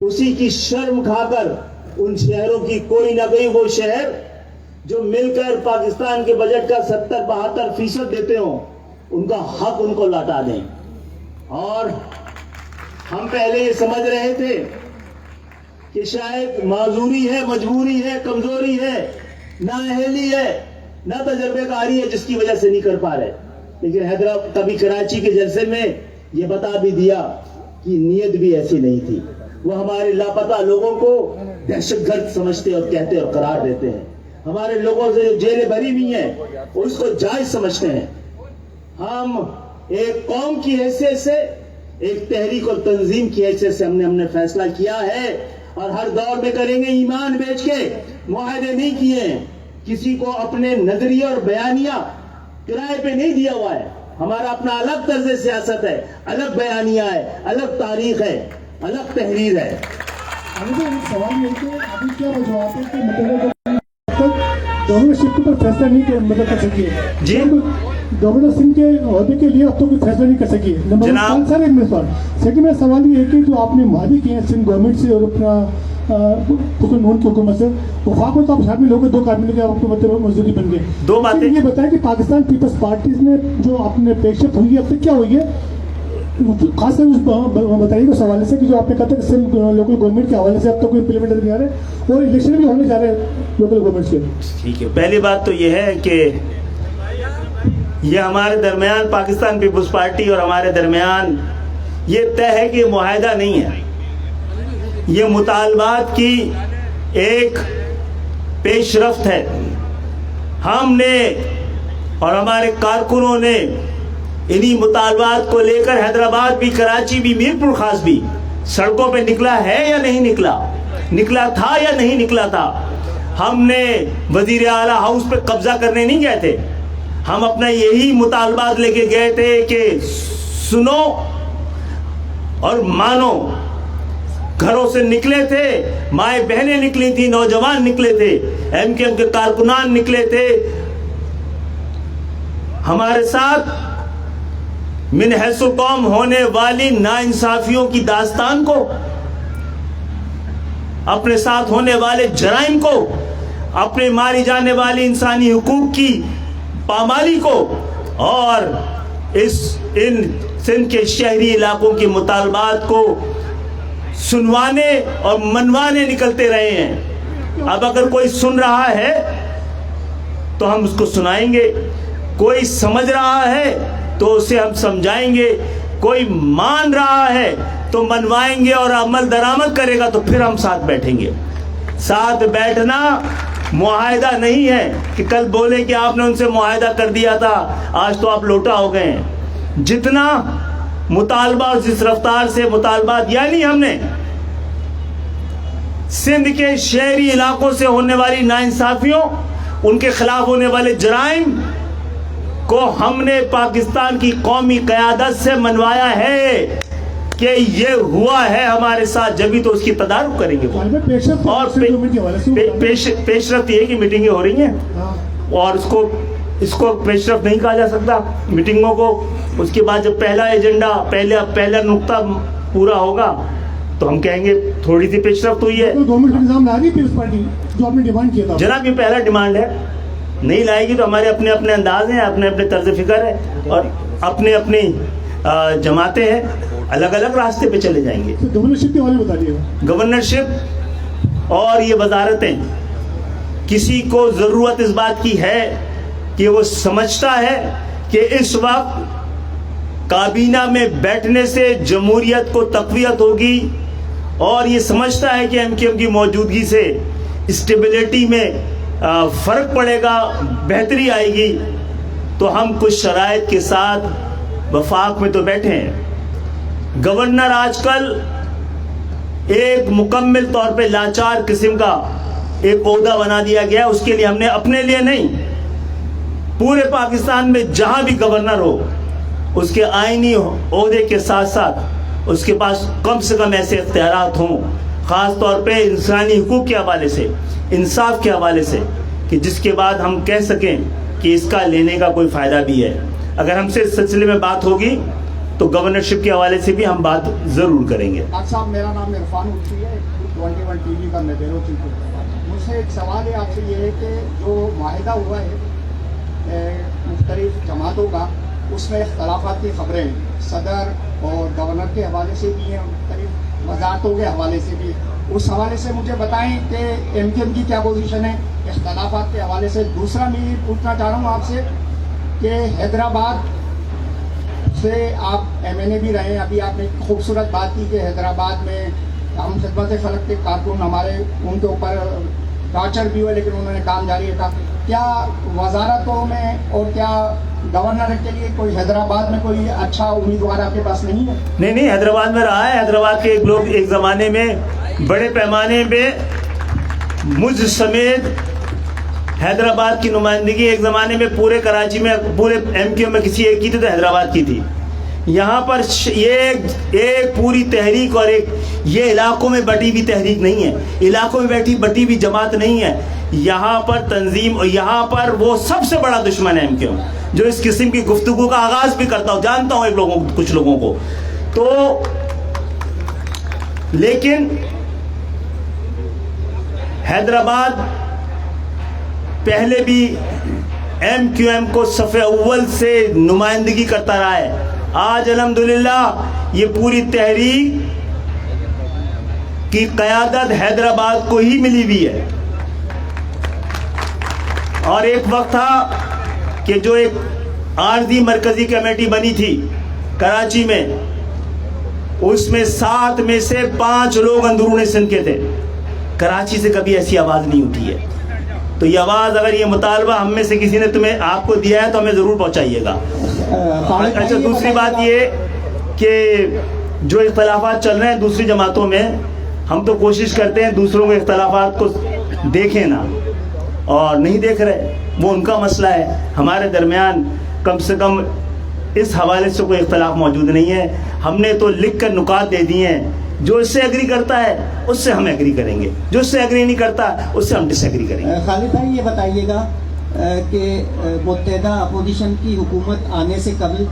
उसी की शर्म खाकर उन शहरों की कोई ना कोई वो शहर जो मिलकर पाकिस्तान के बजट का 70-72% देते हो, उनका हक उनको लौटा दें। और हम पहले ये समझ रहे थे कि शायद माजूरी है, मजबूरी है, कमजोरी है, नाअहली है, ना तजर्बेकारी है, जिसकी वजह से नहीं कर पा रहे। लेकिन हैदराबाद कभी कराची के जलसे में ये बता भी दिया कि नीयत भी ऐसी नहीं थी। वो हमारे लापता लोगों को दहशतगर्द समझते और कहते और करार देते हैं। हमारे लोगों से जो जेलें भरी हुई हैं उसको जायज समझते हैं। हम एक कौम की हैसियत से, एक तहरीक और तंजीम की हैसियत से हमने फैसला किया है और हर दौर में करेंगे। ईमान बेच के मुआहदे नहीं किए हैं, किसी को अपने नजरिया और बयानिया किराए पे नहीं दिया हुआ है। हमारा अपना अलग तर्ज सियासत है, अलग बयानिया है, अलग तारीख है, अलग तहरीर है। अभी एक सवाल ये कि अभी क्या वजूहत है कि मतलब गवर्नरशिप के ऊपर फैसला नहीं कर सकी जी, गवर्नर सिंह के अहदे के लिए अब तो कोई फैसला नहीं कर सकी। नंबर 1 सर, एक मेरा सवाल। सेकंड मेरा सवाल ये है कि जो आपने वादे किए हैं सिंध गवर्नमेंट से और अपना नून की हुकूमत से, वफाक में तो आप शामिल हो गए, 2 कैबिनेट के आपको मतलब मजदूरी बन गए। 2 बातें ये बताएं कि पाकिस्तान पीपल्स पार्टी ने जो अपने पेशरफ हुई है अब तक क्या हुई है, खासकर बताइएगा उस हवाले से कि जो आपने कहा था कि सिर्फ लोकल गवर्नमेंट के हवाले से अब तक कोई इम्प्लीमेंट नहीं आ रहे और इलेक्शन भी होने जा रहे हैं लोकल गवर्नमेंट के। ठीक है, पहली बात तो ये है कि ये हमारे दरमियान पाकिस्तान पीपल्स पार्टी और हमारे दरमियान ये तय है कि मुआहदा नहीं है, ये मुतालबात की एक पेशरफ्त है। हमने और हमारे कारकुनों ने इन्हीं मुतालबात को लेकर हैदराबाद भी, कराची भी, मीरपुर खास भी सड़कों पे निकला है या नहीं निकला, निकला था या नहीं निकला था। हमने वजीर आला हाउस पे कब्जा करने नहीं गए थे, हम अपना यही मुतालबात लेके गए थे कि सुनो और मानो। घरों से निकले थे, माए बहनें निकली थी, नौजवान निकले थे, एमकेएम के कारकुनान निकले थे हमारे साथ। मिन हैसो कौम होने वाली नाइंसाफियों की दास्तान को, अपने साथ होने वाले जराइम को, अपने मारी जाने वाली इंसानी हुकूक की पामाली को और इन सिंध के शहरी इलाकों के मुतालबात को सुनवाने और मनवाने निकलते रहे हैं। अब अगर कोई सुन रहा है तो हम उसको सुनाएंगे, कोई समझ रहा है तो उसे हम समझाएंगे, कोई मान रहा है तो मनवाएंगे और अमल दरामद करेगा तो फिर हम साथ बैठेंगे। साथ बैठना मुआहदा नहीं है कि कल बोले कि आपने उनसे मुआहदा कर दिया था, आज तो आप लोटा हो गए हैं। जितना मुतालबा और जिस रफ्तार से मुतालबात, यानी हमने सिंध के शहरी इलाकों से होने वाली नाइंसाफियों, उनके खिलाफ होने वाले जराइम को हमने पाकिस्तान की कौमी क़यादत से मनवाया है कि ये हुआ है हमारे साथ, जब भी तो उसकी तदारुक करेंगे। और पेशरफ्त ये कि मीटिंगें हो रही हैं और इसको पेशरफ्त नहीं कहा जा सकता मीटिंगों को। उसके बाद जब पहला एजेंडा, पहला नुक्ता पूरा होगा तो हम कहेंगे थोड़ी सी पेशरफ्त हुई है। जनाब ये पहला डिमांड है, नहीं लाएगी तो हमारे अपने अपने अंदाज हैं, अपने अपने तर्ज फिक्र है और अपने अपनी जमातें हैं, अलग अलग रास्ते पे चले जाएंगे। गवर्नरशिप के बारे में बताइएगा। गवर्नरशिप और ये वजारतें, किसी को ज़रूरत इस बात की है कि वो समझता है कि इस वक्त काबीना में बैठने से जमहूरियत को तक़वियत होगी और ये समझता है कि एमकेएम की मौजूदगी से स्टेबिलिटी में फ़र्क पड़ेगा, बेहतरी आएगी, तो हम कुछ शराइत के साथ वफाक में तो बैठे हैं। गवर्नर आजकल एक मुकम्मल तौर पे लाचार किस्म का एक ओहदा बना दिया गया। उसके लिए हमने अपने लिए नहीं, पूरे पाकिस्तान में जहां भी गवर्नर हो उसके आईनी ओहदे के साथ साथ उसके पास कम से कम ऐसे इख्तियारात हों, ख़ास तौर पे इंसानी हुकूक के हवाले से, इंसाफ के हवाले से, कि जिसके बाद हम कह सकें कि इसका लेने का कोई फ़ायदा भी है। अगर हमसे इस सिलसिले में बात होगी تو گورنرشپ کے حوالے سے بھی ہم بات ضرور کریں گے. ڈاکٹر صاحب میرا نام عرفان الفی ہے, 21 ٹی وی کا میں بیرو چیف ہوں. مجھ سے ایک سوال ہے آپ سے, یہ ہے کہ جو معاہدہ ہوا ہے مختلف جماعتوں کا, اس میں اختلافات کی خبریں صدر اور گورنر کے حوالے سے بھی ہیں, مختلف وزارتوں کے حوالے سے بھی. اس حوالے سے مجھے بتائیں کہ ایم کیو ایم کی کیا پوزیشن ہے اختلافات کے حوالے سے. دوسرا میں یہ پوچھنا چاہ رہا ہوں آپ سے کہ حیدرآباد سے آپ ایم این اے بھی رہے ہیں, ابھی آپ نے خوبصورت بات کی کہ حیدرآباد میں ہم خدمت خلق کے کارکن ہمارے ان کے اوپر ٹارچر بھی ہوئے لیکن انہوں نے کام جاری رکھا. کیا وزارتوں میں اور کیا گورنر کے لیے کوئی حیدرآباد میں کوئی اچھا امیدوار آپ کے پاس نہیں ہے؟ نہیں, حیدرآباد میں رہا ہے. حیدرآباد کے لوگ ایک زمانے میں بڑے پیمانے پہ مجھ سمیت حیدرآباد کی نمائندگی ایک زمانے میں پورے کراچی میں, پورے ایم کیو میں کسی ایک کی تھی تو حیدرآباد کی تھی. یہاں پر یہ ایک پوری تحریک اور ایک یہ علاقوں میں بٹی ہوئی تحریک نہیں ہے, علاقوں میں بٹی ہوئی جماعت نہیں ہے. یہاں پر تنظیم, اور یہاں پر وہ سب سے بڑا دشمن ہے ایم کیو, جو اس قسم کی گفتگو کا آغاز بھی کرتا ہوں, جانتا ہوں کچھ لوگوں کو. تو لیکن حیدرآباد پہلے بھی ایم کیو ایم کو صف اول سے نمائندگی کرتا رہا ہے. آج الحمدللہ یہ پوری تحریک کی قیادت حیدرآباد کو ہی ملی ہوئی ہے. اور ایک وقت تھا کہ جو ایک عارضی مرکزی کمیٹی بنی تھی کراچی میں, اس میں 7 میں سے 5 لوگ اندرون سندھ کے تھے. کراچی سے کبھی ایسی آواز نہیں اٹھی ہے. تو یہ آواز, اگر یہ مطالبہ ہم میں سے کسی نے آپ کو دیا ہے تو ہمیں ضرور پہنچائیے گا. اچھا, دوسری بات یہ کہ جو اختلافات چل رہے ہیں دوسری جماعتوں میں, ہم تو کوشش کرتے ہیں دوسروں کے اختلافات کو دیکھیں نا, اور نہیں دیکھ رہے, وہ ان کا مسئلہ ہے. ہمارے درمیان کم سے کم اس حوالے سے کوئی اختلاف موجود نہیں ہے. ہم نے تو لکھ کر نکات دے دیے ہیں, جو اس سے ایگری کرتا ہے اس سے ہم ایگری کریں گے, جو اس سے ایگری نہیں کرتا اس سے ہم ڈس ایگری کریں گے. خالد بھائی یہ بتائیے گا کہ متحدہ اپوزیشن کی حکومت آنے سے قبل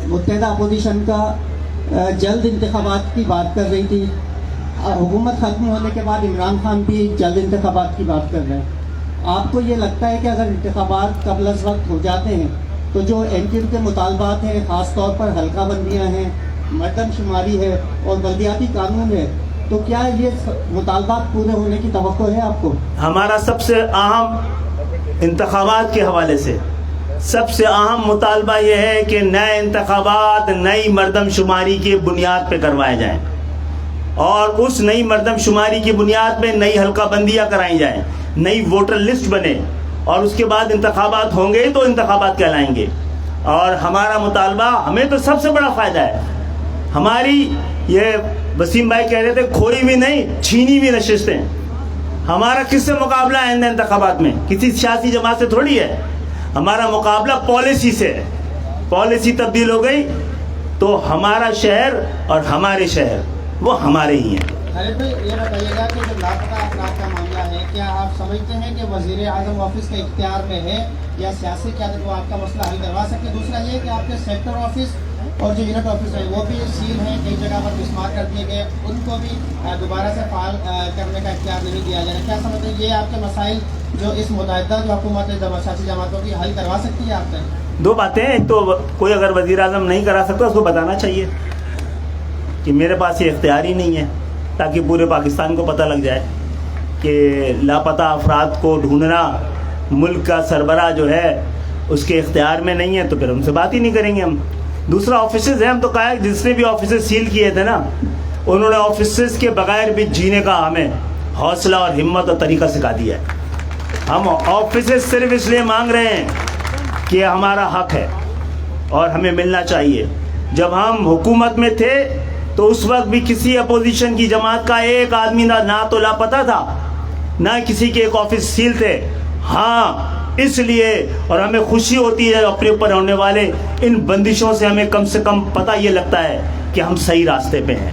متحدہ اپوزیشن کا جلد انتخابات کی بات کر رہی تھی, حکومت ختم ہونے کے بعد عمران خان بھی جلد انتخابات کی بات کر رہے ہیں. آپ کو یہ لگتا ہے کہ اگر انتخابات قبل از وقت ہو جاتے ہیں تو جو ایم کیو کے مطالبات ہیں, خاص طور پر حلقہ بندیاں ہیں, مردم شماری ہے اور بلدیاتی قانون ہے, تو کیا یہ مطالبات پورے ہونے کی توقع ہے آپ کو؟ ہمارا سب سے اہم انتخابات کے حوالے سے سب سے اہم مطالبہ یہ ہے کہ نئے انتخابات نئی مردم شماری کی بنیاد پہ کروائے جائیں, اور اس نئی مردم شماری کی بنیاد پہ نئی حلقہ بندیاں کرائی جائیں, نئی ووٹر لسٹ بنے, اور اس کے بعد انتخابات ہوں گے تو انتخابات کہلائیں گے. اور ہمارا مطالبہ, ہمیں تو سب سے بڑا فائدہ ہے ہماری, یہ وسیم بھائی کہہ رہے تھے کھوئی بھی نہیں چھینی بھی نشستیں. ہمارا کس سے مقابلہ ہے آئندہ انتخابات میں؟ کسی سیاسی جماعت سے تھوڑی ہے. ہمارا مقابلہ پالیسی سے ہے. پالیسی تبدیل ہو گئی تو ہمارا شہر اور ہمارے شہر وہ ہمارے ہی ہیں. خالد بھائی یہ بتائیے گا کہ جو لاپتہ افراد کا معاملہ ہے, کیا آپ سمجھتے ہیں کہ وزیر اعظم آفس کے اختیار میں ہے یا سیاسی قیادت وہ آپ کا مسئلہ حل کروا سکتے؟ دوسرا یہ کہ آپ کے سیکٹر آفس اور جو یونٹ آفس ہے وہ بھی سیل ہیں, کئی جگہ پر مسمار کر دیے گئے, ان کو بھی دوبارہ سے فعال کرنے کا اختیار نہیں دیا جا رہا. کیا سمجھتے ہیں یہ آپ کے مسائل جو اس متحدہ جو حکومت سیاسی جماعتوں کی حل کروا سکتی ہے آپ سے؟ 2 باتیں, ایک تو کوئی اگر وزیر اعظم نہیں کرا سکتا اس کو بتانا چاہیے کہ میرے پاس یہ اختیار ہی نہیں ہے, تاکہ پورے پاکستان کو پتہ لگ جائے کہ لاپتہ افراد کو ڈھونڈنا ملک کا سربراہ جو ہے اس کے اختیار میں نہیں ہے, تو پھر ان سے بات ہی نہیں کریں گے ہم. دوسرا آفیسز ہیں, ہم تو کہا جس نے بھی آفیسز سیل کیے تھے نا, انہوں نے آفیسز کے بغیر بھی جینے کا ہمیں حوصلہ اور ہمت اور طریقہ سکھا دیا ہے. ہم آفیسز صرف اس لیے مانگ رہے ہیں کہ ہمارا حق ہے اور ہمیں ملنا چاہیے. جب ہم حکومت میں تھے تو اس وقت بھی کسی اپوزیشن کی جماعت کا ایک آدمی نہ تو لاپتہ تھا, نہ کسی کے ایک آفس سیل تھے. ہاں اس لیے, اور ہمیں خوشی ہوتی ہے اپنے اوپر ہونے والے ان بندشوں سے ہمیں کم سے کم پتہ یہ لگتا ہے کہ ہم صحیح راستے پہ ہیں.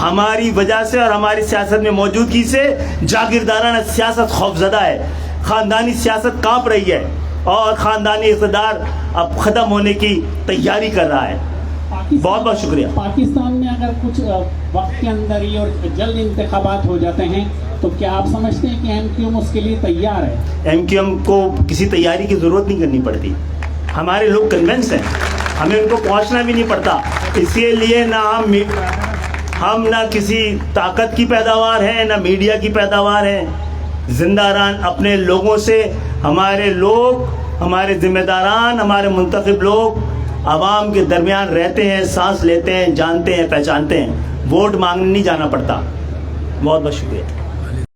ہماری وجہ سے اور ہماری سیاست میں موجودگی سے جاگیردارانہ سیاست خوفزدہ ہے, خاندانی سیاست کانپ رہی ہے, اور خاندانی اقتدار اب ختم ہونے کی تیاری کر رہا ہے. बहुत बहुत शुक्रिया। पाकिस्तान में अगर कुछ वक्त के अंदर ही और जल्द इंतखाबात हो जाते हैं तो क्या आप समझते हैं कि एमक्यूएम उसके लिए तैयार है? एमक्यूएम को किसी तैयारी की ज़रूरत नहीं करनी पड़ती, हमारे लोग कन्विंस हैं, हमें उनको पहुंचना भी नहीं पड़ता। इसके लिए ना हम ना किसी ताकत की पैदावार है, ना मीडिया की पैदावार है। जिंदारान अपने लोगों से, हमारे लोग, हमारे जिम्मेदारान, हमारे मुंतखब लोग आवाम के दरमियान रहते हैं, सांस लेते हैं, जानते हैं, पहचानते हैं। वोट मांगने नहीं जाना पड़ता। बहुत बहुत शुक्रिया।